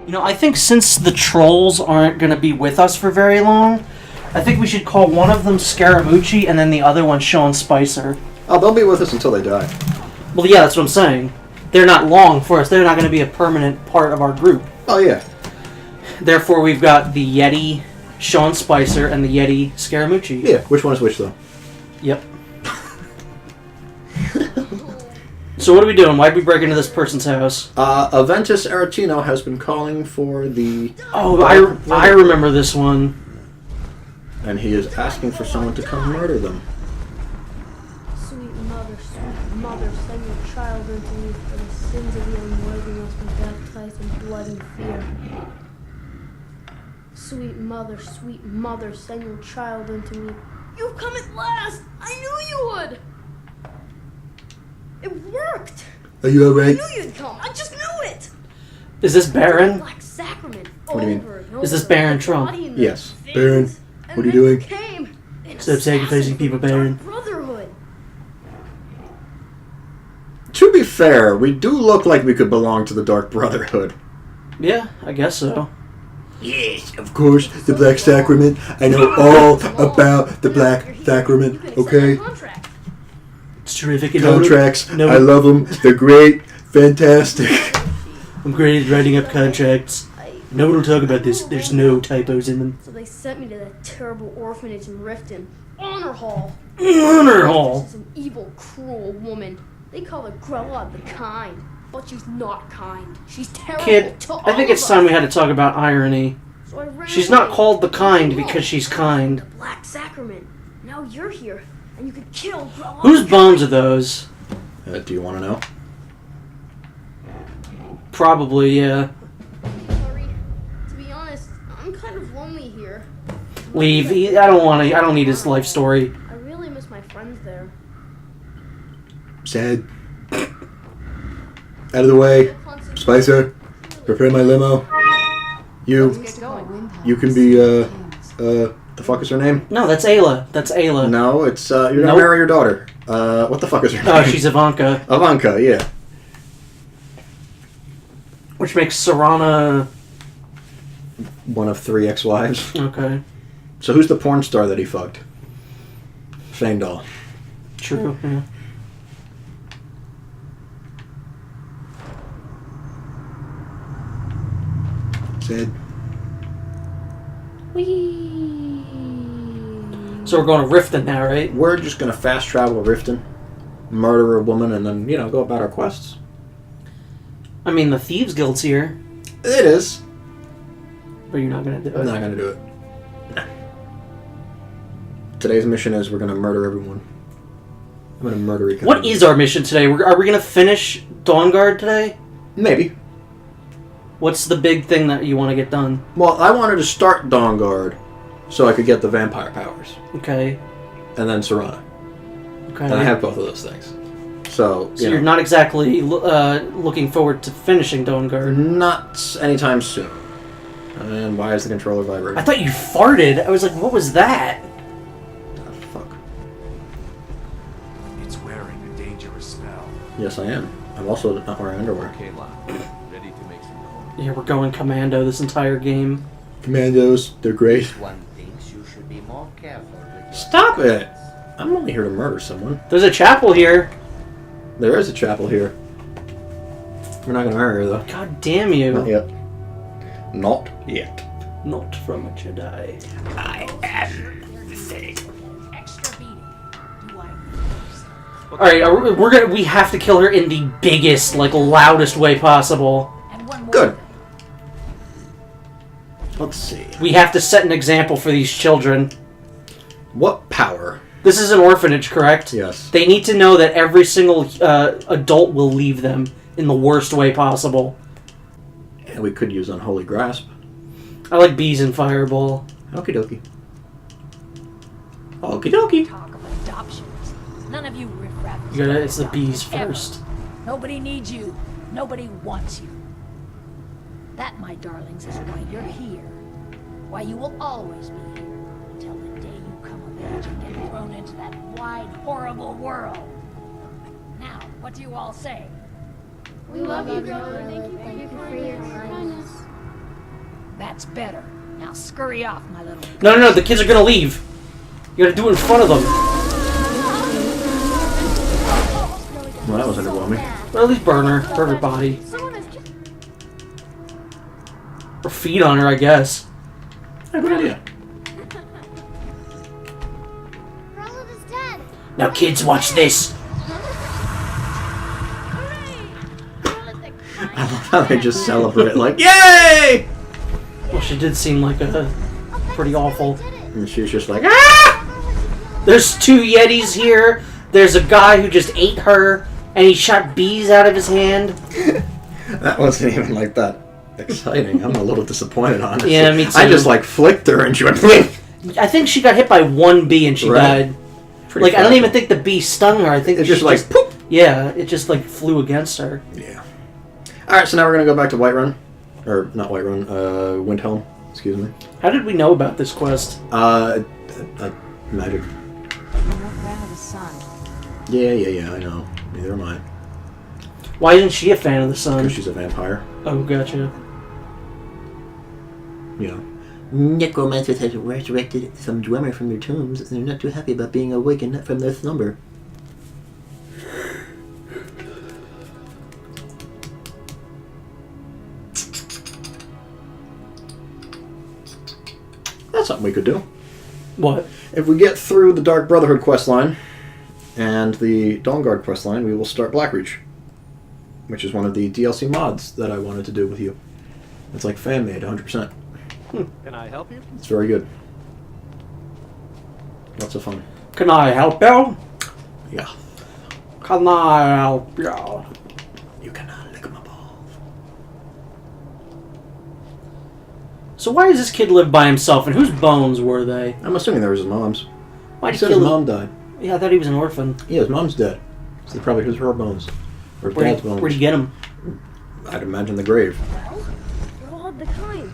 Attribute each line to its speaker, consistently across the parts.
Speaker 1: You know, I think since the trolls aren't going to be with us for very long, I think we should call one of them Scaramucci and then the other one Sean Spicer.
Speaker 2: Oh, they'll be with us until they die.
Speaker 1: Well, yeah, that's what I'm saying. They're not long for us. They're not going to be a permanent part of our group.
Speaker 2: Oh, yeah. Therefore,
Speaker 1: we've got the Yeti Sean Spicer and the Yeti Scaramucci.
Speaker 2: Yeah, which one is which, though?
Speaker 1: Yep. So what are we doing? Why'd we break into this person's house?
Speaker 2: Aventus Aretino has been calling for the...
Speaker 1: Oh, I remember this one.
Speaker 2: And he is asking for someone to come murder them.
Speaker 3: Sweet mother, send your child unto me, for the sins of the unworthy must be baptized in blood and fear. Sweet mother, send your child unto me. You've come at last! I knew you would! It worked!
Speaker 2: Are you alright?
Speaker 3: I knew you'd come! I just knew it!
Speaker 1: Is this Baron?
Speaker 3: Black Sacrament.
Speaker 2: What do you mean?
Speaker 1: Is this Baron Trump?
Speaker 2: Yes. Baron, what are you doing?
Speaker 1: Stop sacrificing people, Baron.
Speaker 3: Brotherhood.
Speaker 2: To be fair, we do look like we could belong to the Dark Brotherhood.
Speaker 1: Yeah, I guess so.
Speaker 2: Yes, of course, the Black Sacrament. I know all about the Black Sacrament, okay?
Speaker 1: It's terrific.
Speaker 2: Contracts, I love them. They're great, fantastic.
Speaker 1: I'm great at writing up contracts. No one will talk about this. There's no typos in them.
Speaker 3: So they sent me to that terrible orphanage in Riften. Honor Hall.
Speaker 1: Honor Hall?
Speaker 3: She's an evil, cruel woman. They call her Grella the Kind. But she's not kind. She's terrible.
Speaker 1: Kid, I think it's time we had to talk about irony.
Speaker 3: So
Speaker 1: she's not called the Kind because she's kind.
Speaker 3: The Black Sacrament. Now you're here, and you can kill Grella.
Speaker 1: Whose bones are those?
Speaker 2: Do you want to know?
Speaker 1: Probably, yeah.
Speaker 3: Sorry. To be honest, I'm kind of lonely here.
Speaker 1: Leave. I don't need his life story.
Speaker 3: I really miss my friends there.
Speaker 2: Sad. Out of the way. Spicer, prepare my limo. You can be, the fuck is her name?
Speaker 1: No, that's Ayla. That's Ayla.
Speaker 2: No, it's, you're gonna marry your daughter. What the fuck is her name?
Speaker 1: Oh, she's Ivanka.
Speaker 2: Ivanka, yeah.
Speaker 1: Which makes Serana...
Speaker 2: one of 3 ex-wives.
Speaker 1: Okay.
Speaker 2: So who's the porn star that he fucked? Fangdoll.
Speaker 1: True, yeah.
Speaker 2: Said.
Speaker 3: Whee!
Speaker 1: So we're going to Riften now, right?
Speaker 2: We're just gonna fast travel to Riften, murder a woman, and then, go about our quests.
Speaker 1: I mean, the Thieves Guild's here.
Speaker 2: It is.
Speaker 1: But you're not going to do it.
Speaker 2: I'm not gonna do it. No. Today's mission is we're gonna murder everyone. I'm gonna murder each.
Speaker 1: What is our mission today? Are we going to finish Dawnguard today?
Speaker 2: Maybe.
Speaker 1: What's the big thing that you want to get done?
Speaker 2: Well, I wanted to start Dawnguard so I could get the vampire powers.
Speaker 1: Okay.
Speaker 2: And then Serana.
Speaker 1: Okay.
Speaker 2: And I have both of those things. So
Speaker 1: you're not exactly looking forward to finishing Dawnguard?
Speaker 2: Not anytime soon. And why is the controller vibrating?
Speaker 1: I thought you farted. I was like, what was that?
Speaker 2: Oh, fuck.
Speaker 4: It's wearing a dangerous spell.
Speaker 2: Yes, I am. I'm also not wearing underwear.
Speaker 4: Okay, Locke. Ready to make some noise.
Speaker 1: Yeah, we're going commando this entire game.
Speaker 2: Commandos, they're great.
Speaker 5: One thinks you should be more careful with your...
Speaker 2: Stop it! I'm only here to murder someone.
Speaker 1: There's a chapel here.
Speaker 2: There is a chapel here. We're not gonna marry her, though.
Speaker 1: God damn you.
Speaker 2: Not yet. Not yet.
Speaker 1: Not from a Jedi.
Speaker 2: I am the thing.
Speaker 1: Alright, we have to kill her in the biggest, loudest way possible.
Speaker 2: Good. Let's see.
Speaker 1: We have to set an example for these children.
Speaker 2: What power?
Speaker 1: This is an orphanage, correct?
Speaker 2: Yes.
Speaker 1: They need to know that every single adult will leave them in the worst way possible.
Speaker 2: And we could use Unholy Grasp.
Speaker 1: I like bees and fireball.
Speaker 2: Okie dokie. Okie dokie.
Speaker 6: Talk of adoptions. None of you riffraff.
Speaker 1: It's the bees first.
Speaker 6: Nobody needs you. Nobody wants you. That, my darlings, is why you're here. Why you will always be here. Until the day you come of age and get thrown into that wide, horrible world. Now, what do you all say?
Speaker 3: We love you, brother. Thank you for your kindness.
Speaker 6: That's better. Now scurry off, my little...
Speaker 1: No, the kids are gonna leave. You gotta do it in front of them.
Speaker 2: Well, that was underwhelming.
Speaker 1: Or at least burn her body. Or feed on her, I guess.
Speaker 2: Yeah, good idea.
Speaker 3: Rowland is dead.
Speaker 1: Now kids, watch this.
Speaker 2: I love how they just celebrate, like, yay!
Speaker 1: Well, she did seem like a pretty awful.
Speaker 2: And she's just like, ah!
Speaker 1: There's 2 Yetis here. There's a guy who just ate her, and he shot bees out of his hand.
Speaker 2: That wasn't even like that exciting. I'm a little disappointed, honestly.
Speaker 1: Yeah, me too.
Speaker 2: I just like flicked her and she went, blink!
Speaker 1: I think she got hit by 1 bee and she died.
Speaker 2: Pretty
Speaker 1: I don't even
Speaker 2: fragile.
Speaker 1: think the bee stung her. I think
Speaker 2: It's
Speaker 1: she
Speaker 2: just like, poop!
Speaker 1: Yeah, it just like flew against her.
Speaker 2: Yeah. Alright, so now we're gonna go back to Whiterun. Or, not Whiterun, Windhelm. Excuse me.
Speaker 1: How did we know about this quest?
Speaker 2: Magic.
Speaker 7: I'm no fan of the sun.
Speaker 2: Yeah, I know. Neither am I.
Speaker 1: Why isn't she a fan of the sun?
Speaker 2: Because she's a vampire.
Speaker 1: Oh, gotcha.
Speaker 2: You know.
Speaker 8: Necromancers have resurrected some dwemer from their tombs, and they're not too happy about being awakened from their slumber.
Speaker 2: That's something we could do.
Speaker 1: What?
Speaker 2: If we get through the Dark Brotherhood questline and the Dawnguard questline, we will start Blackreach, which is one of the DLC mods that I wanted to do with you. It's like fan-made, 100%.
Speaker 4: Can I help you?
Speaker 2: It's very good. Lots of fun.
Speaker 1: Can I help you?
Speaker 2: Yeah.
Speaker 1: Can I help you?
Speaker 2: You cannot lick my balls.
Speaker 1: So why does this kid live by himself, and whose bones were they?
Speaker 2: I'm assuming there was his mom's.
Speaker 1: Why'd
Speaker 2: He
Speaker 1: he
Speaker 2: said
Speaker 1: kill
Speaker 2: his
Speaker 1: his
Speaker 2: mom died.
Speaker 1: Yeah, I thought he was an orphan.
Speaker 2: Yeah, his mom's dead. So they probably his her bones. Or his dad's bones.
Speaker 1: Where'd you get him?
Speaker 2: I'd imagine the grave.
Speaker 3: You're all the kind.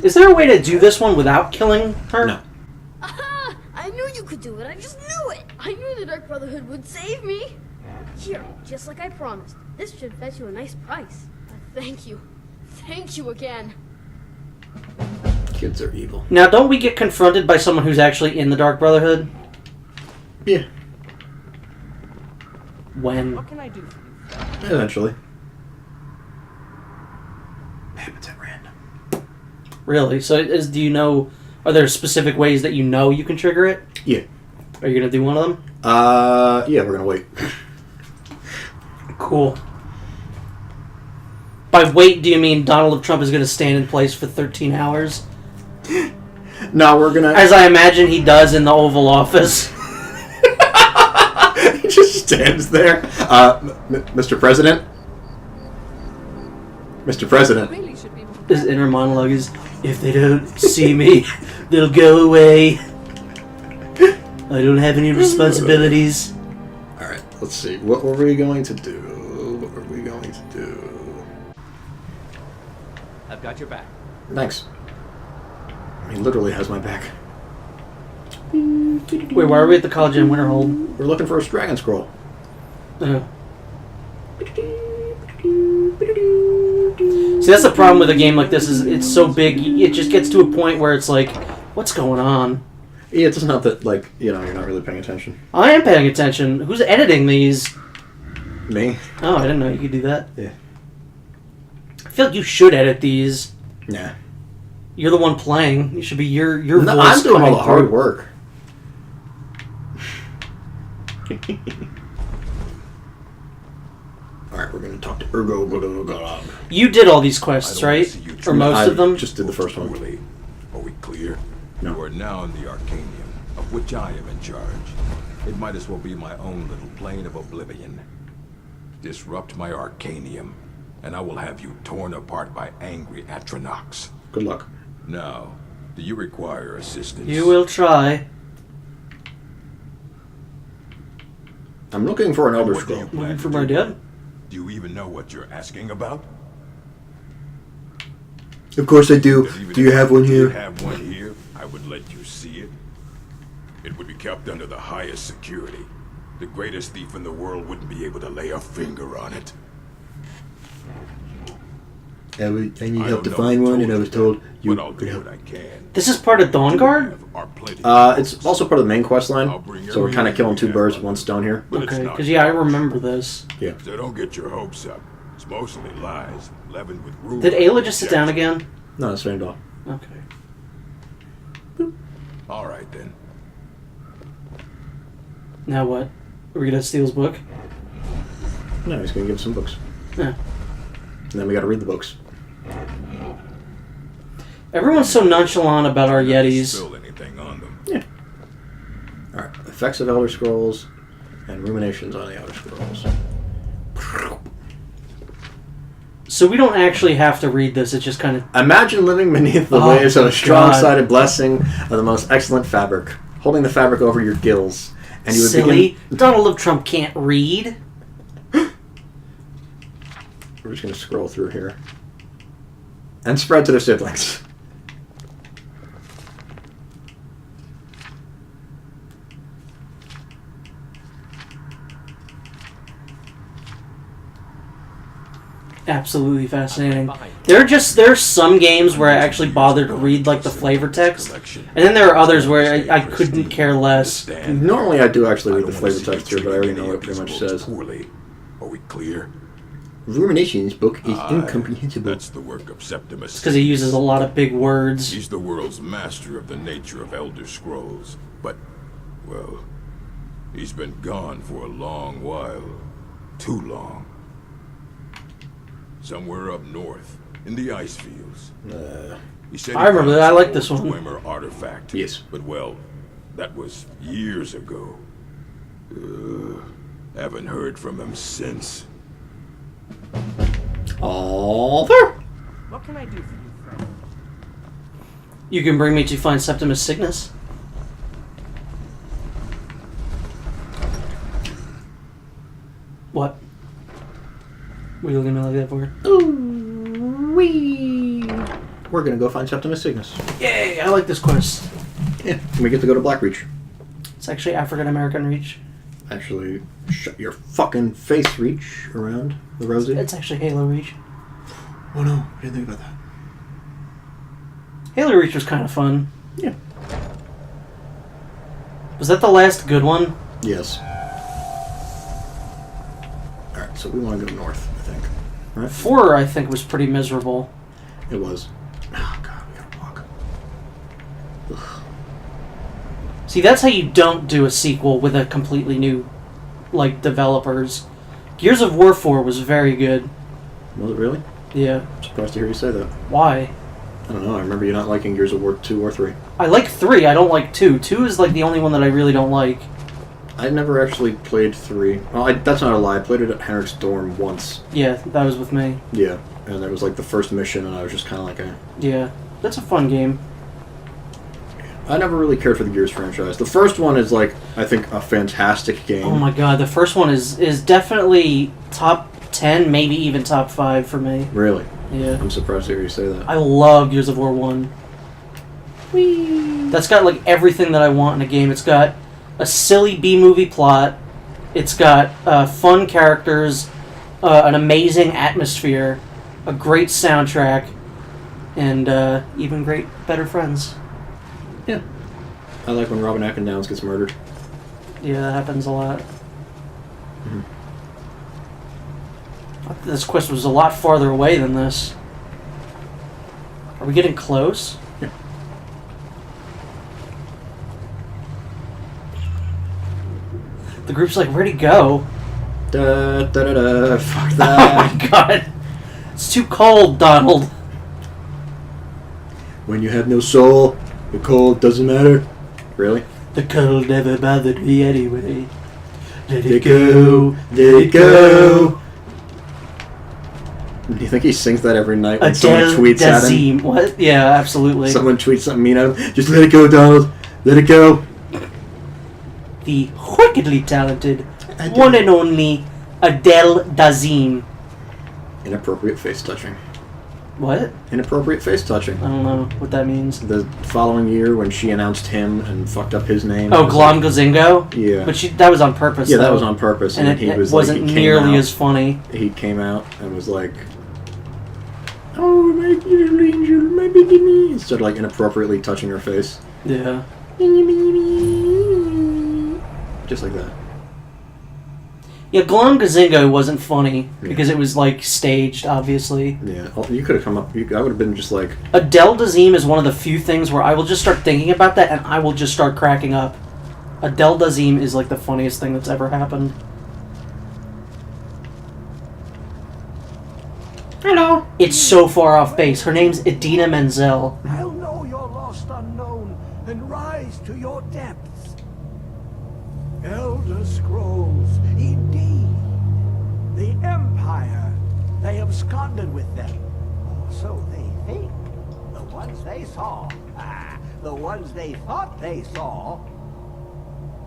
Speaker 1: Is there a way to do this one without killing her?
Speaker 2: No.
Speaker 3: Aha! I knew you could do it. I just knew it. I knew the Dark Brotherhood would save me. Here, just like I promised. This should fetch you a nice price. Thank you. Thank you again.
Speaker 2: Kids are evil.
Speaker 1: Now, don't we get confronted by someone who's actually in the Dark Brotherhood?
Speaker 2: Yeah.
Speaker 1: When?
Speaker 4: What can I do for you?
Speaker 2: Eventually. Happens at random.
Speaker 1: Really? So, do you know? Are there specific ways that you know you can trigger it?
Speaker 2: Yeah.
Speaker 1: Are you gonna do one of them?
Speaker 2: Yeah, we're gonna wait.
Speaker 1: Cool. By wait, do you mean Donald Trump is gonna stand in place for 13 hours?
Speaker 2: No, we're gonna...
Speaker 1: As I imagine he does in the Oval Office.
Speaker 2: He just stands there. Mr. President? Mr. President.
Speaker 1: His inner monologue is, if they don't see me, they'll go away. I don't have any responsibilities.
Speaker 2: Alright, let's see. What were we going to do? What were we going to do?
Speaker 4: I've got your back.
Speaker 2: Thanks. He literally has my back.
Speaker 1: Wait, why are we at the College in Winterhold?
Speaker 2: We're looking for a dragon scroll.
Speaker 1: See, that's the problem with a game like this, is it's so big, it just gets to a point where it's like, what's going on?
Speaker 2: Yeah, it's just not that, like, you know, you're not really paying attention.
Speaker 1: I am paying attention. Who's editing these?
Speaker 2: Me?
Speaker 1: Oh, I didn't know you could do that.
Speaker 2: Yeah.
Speaker 1: I feel like you should edit these.
Speaker 2: Nah.
Speaker 1: You're the one playing. You should be your
Speaker 2: No,
Speaker 1: voice.
Speaker 2: I'm doing all
Speaker 1: coming
Speaker 2: the hard
Speaker 1: through.
Speaker 2: work. Alright, we're gonna talk to Ergo.
Speaker 1: You did all these quests,
Speaker 4: I don't wanna
Speaker 1: right?
Speaker 4: see you
Speaker 1: Or most
Speaker 2: I
Speaker 1: of them?
Speaker 2: just did the first one.
Speaker 4: Really? Are we clear?
Speaker 2: No.
Speaker 4: You are now in the Arcanium, of which I am in charge. It might as well be my own little plane of oblivion. Disrupt my Arcanium, and I will have you torn apart by angry Atronachs.
Speaker 2: Good luck.
Speaker 4: Now, do you require assistance?
Speaker 1: You will try.
Speaker 2: I'm looking for an Elder
Speaker 4: What do you
Speaker 2: Scroll.
Speaker 4: plan
Speaker 1: Looking
Speaker 4: to
Speaker 1: for my
Speaker 4: do?
Speaker 1: dad?
Speaker 4: Do you even know what you're asking about?
Speaker 2: Of course I do.
Speaker 4: But even
Speaker 2: Do you
Speaker 4: if
Speaker 2: have
Speaker 4: I
Speaker 2: one
Speaker 4: did
Speaker 2: here?
Speaker 4: have one here, I would let you see it. It would be kept under the highest security. The greatest thief in the world wouldn't be able to lay a finger on it.
Speaker 8: I need
Speaker 4: I
Speaker 8: help
Speaker 4: don't
Speaker 8: to
Speaker 4: know
Speaker 8: find
Speaker 4: who
Speaker 8: one,
Speaker 4: told
Speaker 8: and I
Speaker 4: you
Speaker 8: was told
Speaker 4: that,
Speaker 8: you
Speaker 4: but I'll
Speaker 8: could
Speaker 4: do
Speaker 8: help.
Speaker 4: what I can.
Speaker 1: This is part of Dawn Guard?
Speaker 4: Are plenty
Speaker 2: It's also part of the main quest line,
Speaker 4: I'll bring
Speaker 2: so we're kind of
Speaker 4: everything
Speaker 2: killing
Speaker 4: we
Speaker 2: two
Speaker 4: have
Speaker 2: birds
Speaker 4: on
Speaker 2: with one
Speaker 4: them.
Speaker 2: stone here.
Speaker 4: But it's
Speaker 1: Okay,
Speaker 4: not
Speaker 1: because yeah, I remember this.
Speaker 2: Yeah.
Speaker 4: So don't get your hopes up. It's mostly lies, leavened with rumor.
Speaker 1: Did Ayla just sit down again?
Speaker 2: No, it's Randall.
Speaker 1: Okay.
Speaker 4: All right then.
Speaker 1: Now what? Are we gonna steal his book?
Speaker 2: No, he's gonna give us some books.
Speaker 1: Yeah.
Speaker 2: And then we gotta read the books.
Speaker 1: Everyone's so nonchalant about our Yetis.
Speaker 4: Spill anything on them.
Speaker 2: Yeah. Alright. Effects of Elder Scrolls and ruminations on the Elder Scrolls.
Speaker 1: So we don't actually have to read this, it's just kind of...
Speaker 2: Imagine living beneath the
Speaker 1: Oh
Speaker 2: waves of
Speaker 1: my
Speaker 2: a strong-sided blessing of the most excellent fabric, holding the fabric over your gills, and you would
Speaker 1: Silly.
Speaker 2: begin...
Speaker 1: Donald Trump can't read.
Speaker 2: We're just gonna scroll through here. And spread to their siblings.
Speaker 1: Absolutely fascinating. There's some games where I actually bother to read like the flavor text, and then there are others where I couldn't care less.
Speaker 2: Normally I do actually read the flavor text here, but I already know what it pretty much says.
Speaker 4: Poorly. Are we clear?
Speaker 8: Ruminations book is incomprehensible.
Speaker 4: That's the work of Septimus.
Speaker 1: Because he uses a lot of big words.
Speaker 4: He's the world's master of the nature of Elder Scrolls. But, well, he's been gone for a long while. Too long. Somewhere up north, in the ice fields. He said
Speaker 1: I remember that. I like this one.
Speaker 4: Dwemer artifact.
Speaker 2: Yes.
Speaker 4: But, well, that was years ago. Haven't heard from him since.
Speaker 2: Arthur!
Speaker 9: What can I do for you, friend?
Speaker 1: You can bring me to find Septimus Cygnus. What? What are you looking at me like that for?
Speaker 2: Ooh, wee. We're gonna go find Septimus Cygnus.
Speaker 1: Yay! I like this quest.
Speaker 2: Yeah, and we get to go to Blackreach.
Speaker 1: It's actually African American Reach.
Speaker 2: Actually, shut your fucking face, Reach, around the Rosie.
Speaker 1: It's actually Halo Reach.
Speaker 2: Oh no, I didn't think about that.
Speaker 1: Halo Reach was kind of fun.
Speaker 2: Yeah.
Speaker 1: Was that the last good one?
Speaker 2: Yes. Alright, so we want to go north, I think. Right?
Speaker 1: 4, I think, was pretty miserable.
Speaker 2: It was. Oh god, we gotta walk. Ugh.
Speaker 1: See, that's how you don't do a sequel with a completely new, like, developers. Gears of War 4 was very good.
Speaker 2: Was it really?
Speaker 1: Yeah.
Speaker 2: I'm surprised to hear you say that.
Speaker 1: Why?
Speaker 2: I don't know, I remember you not liking Gears of War 2 or 3.
Speaker 1: I like 3, I don't like 2. 2 is, like, the only one that I really don't like.
Speaker 2: I never actually played 3. Well, that's not a lie, I played it at Henrik's dorm once.
Speaker 1: Yeah, that was with me.
Speaker 2: Yeah, and it was like the first mission, and I was just kind of like, eh.
Speaker 1: Yeah. That's a fun game.
Speaker 2: I never really cared for the Gears franchise. The first one is, like, I think a fantastic game.
Speaker 1: Oh my god, the first one is definitely top 10, maybe even top 5 for me.
Speaker 2: Really?
Speaker 1: Yeah.
Speaker 2: I'm surprised to hear you say that.
Speaker 1: I love Gears of War 1. Whee! That's got, like, everything that I want in a game. It's got a silly B-movie plot. It's got fun characters, an amazing atmosphere, a great soundtrack, and even better friends.
Speaker 2: Yeah. I like when Robin Downs gets murdered.
Speaker 1: Yeah, that happens a lot.
Speaker 2: Mhm.
Speaker 1: I thought this quest was a lot farther away than this. Are we getting close?
Speaker 2: Yeah.
Speaker 1: The group's like, where'd he go?
Speaker 2: Da da da da. Fuck
Speaker 1: Oh
Speaker 2: that.
Speaker 1: my god. It's too cold, Donald.
Speaker 2: When you have no soul, the cold doesn't matter. Really?
Speaker 1: The cold never bothered me anyway. Let
Speaker 2: Let it go. Let it go. Do you think he sings that every night when someone
Speaker 1: Adele
Speaker 2: tweets at him?
Speaker 1: Dazeem. What? Yeah, absolutely.
Speaker 2: Someone tweets something mean at him. Just let it go, Donald. Let it go.
Speaker 1: The wickedly talented,
Speaker 2: Adele.
Speaker 1: one and only Adele Dazeem.
Speaker 2: Inappropriate face touching.
Speaker 1: What?
Speaker 2: Inappropriate face touching.
Speaker 1: I don't know what that means.
Speaker 2: The following year, when she announced him and fucked up his name.
Speaker 1: Oh,
Speaker 2: it was
Speaker 1: Glom Gozingo?
Speaker 2: Yeah.
Speaker 1: But that was on purpose,
Speaker 2: Yeah,
Speaker 1: though.
Speaker 2: that was on purpose.
Speaker 1: And
Speaker 2: And,
Speaker 1: it
Speaker 2: he was
Speaker 1: wasn't
Speaker 2: like, he came
Speaker 1: nearly
Speaker 2: out,
Speaker 1: as funny.
Speaker 2: He came out and was like, Oh, my little angel, my baby me. Instead of like inappropriately touching her face.
Speaker 1: Yeah.
Speaker 2: Just like that.
Speaker 1: Yeah, Glum Gazingo wasn't funny because it was like staged, obviously.
Speaker 2: Yeah, you could have come up. I would have been just like.
Speaker 1: Adele Dazeem is one of the few things where I will just start thinking about that and I will just start cracking up. Adele Dazeem is like the funniest thing that's ever happened.
Speaker 2: Hello.
Speaker 1: It's so far off base. Her name's Idina Menzel.
Speaker 10: I'll know your lost unknown and rise to your depths. Elder Scrolls, indeed. The Empire, they absconded with them. Or so they think. The ones they saw. The ones they thought they saw.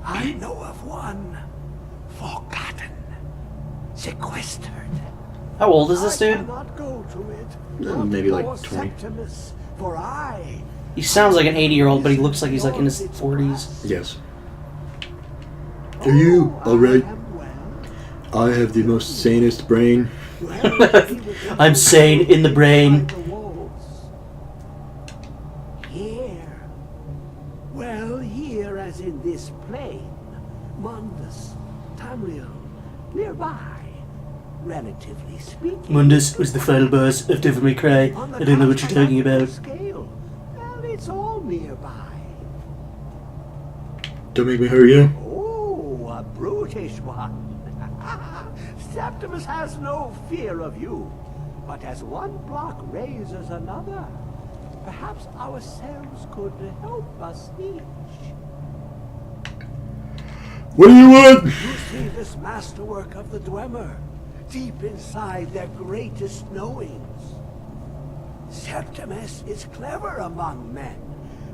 Speaker 10: I know of one. Forgotten. Sequestered.
Speaker 1: How old is this
Speaker 10: I
Speaker 1: dude?
Speaker 10: cannot go to it.
Speaker 2: Maybe like
Speaker 10: Nor
Speaker 2: 20.
Speaker 10: Septimus, for I
Speaker 1: He sounds like an 80-year-old, but he looks like he's like in his 40s.
Speaker 2: Yes. Are you alright?
Speaker 10: am well.
Speaker 2: I have the most sanest brain.
Speaker 1: I'm sane in the brain.
Speaker 10: Here. Well, here as in this plain. Mundus, Tamriel, nearby. Relatively speaking.
Speaker 1: Mundus was the final boss of Devil May Cry.
Speaker 10: On the
Speaker 1: I don't know what you're talking about.
Speaker 10: Scale. Well, it's all nearby.
Speaker 2: Don't make me hurt you.
Speaker 10: Oh, a brutish one. Septimus has no fear of you. But as one block raises another, perhaps ourselves could help us each.
Speaker 2: What do you want?
Speaker 10: You see this masterwork of the Dwemer, deep inside their greatest knowings. Septimus is clever among men,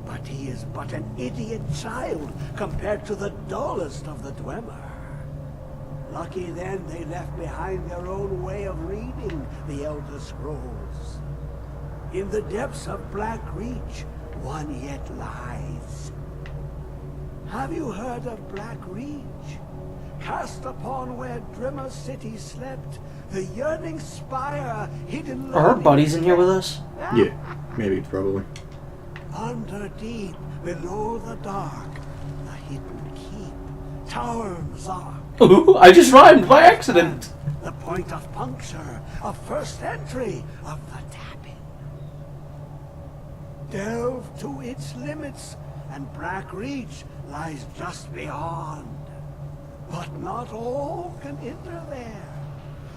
Speaker 10: but he is but an idiot child compared to the dullest of the Dwemer. Lucky then they left behind their own way of reading the Elder Scrolls. In the depths of Black Reach, one yet lies. Have you heard of Black Reach? Cast upon where Drimmer City slept, the yearning spire hidden.
Speaker 1: Are our buddies in here with us?
Speaker 2: Yeah, maybe, probably.
Speaker 10: Under deep, below the dark, the hidden keep, Tower Zark.
Speaker 1: Ooh, I just rhymed by accident.
Speaker 10: The point of puncture, of first entry, of the tapping. Delve to its limits, and Black Reach lies just beyond. But not all can enter there.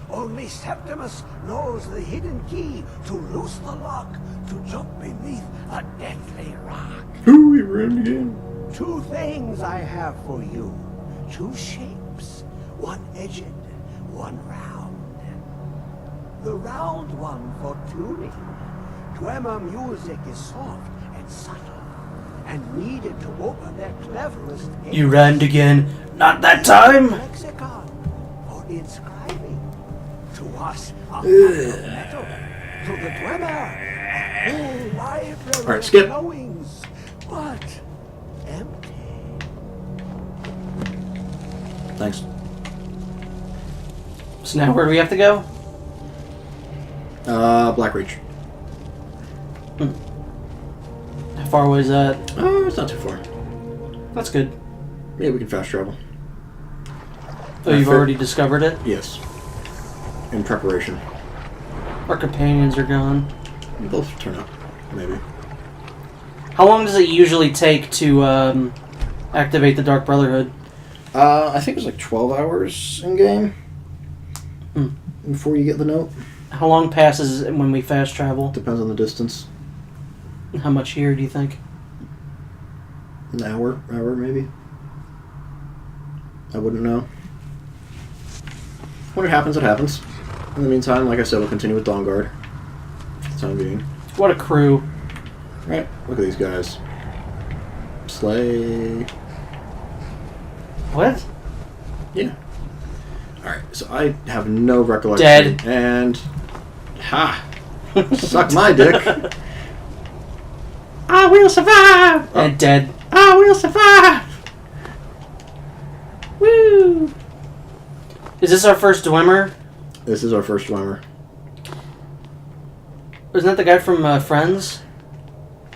Speaker 10: Only Septimus knows the hidden key to loose the lock, to jump beneath a deathly rock.
Speaker 2: Ooh, we ran again.
Speaker 10: Two things I have for you. Two shapes. One edged, one round. The round one for tuning. Dwemer music is soft and subtle, and needed to open their cleverest gates.
Speaker 1: You rhymed again. Not that time.
Speaker 10: Lexicon for inscribing. To us, a pack of metal. To the Dwemer, a whole library
Speaker 2: All right,
Speaker 10: of
Speaker 2: skip.
Speaker 10: knowings, but empty.
Speaker 2: Thanks.
Speaker 1: So now where do we have to go?
Speaker 2: Black Reach.
Speaker 1: How far away is that?
Speaker 2: It's not too far.
Speaker 1: That's good.
Speaker 2: Yeah, we can fast travel.
Speaker 1: Oh, you've already discovered it?
Speaker 2: Yes. In preparation.
Speaker 1: Our companions are gone.
Speaker 2: They'll turn up, maybe.
Speaker 1: How long does it usually take to activate the Dark Brotherhood?
Speaker 2: I think it's like 12 hours in game. Before you get the note.
Speaker 1: How long passes when we fast travel?
Speaker 2: Depends on the distance.
Speaker 1: How much here do you think?
Speaker 2: An hour maybe. I wouldn't know. When it happens, it happens. In the meantime, like I said, we'll continue with Dawn Guard. For the time being.
Speaker 1: What a crew.
Speaker 2: Right, look at these guys. Slay.
Speaker 1: What?
Speaker 2: Yeah. Alright, so I have no recollection.
Speaker 1: Dead.
Speaker 2: And... Ha! Suck my dick. I will survive!
Speaker 1: And dead.
Speaker 2: I will survive!
Speaker 1: Woo! Is this our first Dwemer?
Speaker 2: This is our first Dwemer.
Speaker 1: Isn't that the guy from Friends?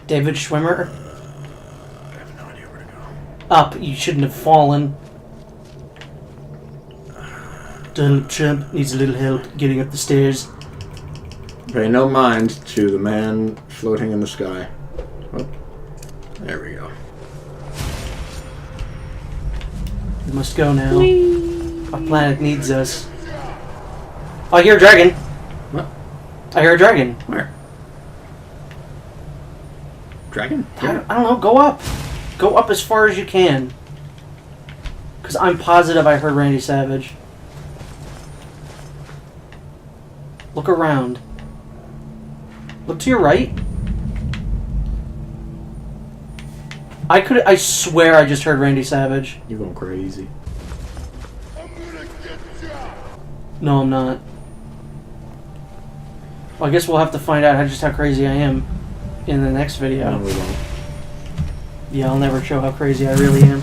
Speaker 1: David Schwimmer?
Speaker 2: I have no idea where to go.
Speaker 1: Up. You shouldn't have fallen. Donald Trump needs a little help getting up the stairs.
Speaker 2: Pay no mind to the man floating in the sky. Oh, there we go.
Speaker 1: We must go now. Our planet needs us. Oh, I hear a dragon.
Speaker 2: What?
Speaker 1: I hear a dragon.
Speaker 2: Where? Dragon?
Speaker 1: I don't know. Go up. Go up as far as you can. Because I'm positive I heard Randy Savage. Look around. Look to your right. I swear I just heard Randy Savage.
Speaker 2: You're going crazy.
Speaker 1: No, I'm not. Well, I guess we'll have to find out just how crazy I am in the next video.
Speaker 2: No, we won't.
Speaker 1: Yeah, I'll never show how crazy I really am.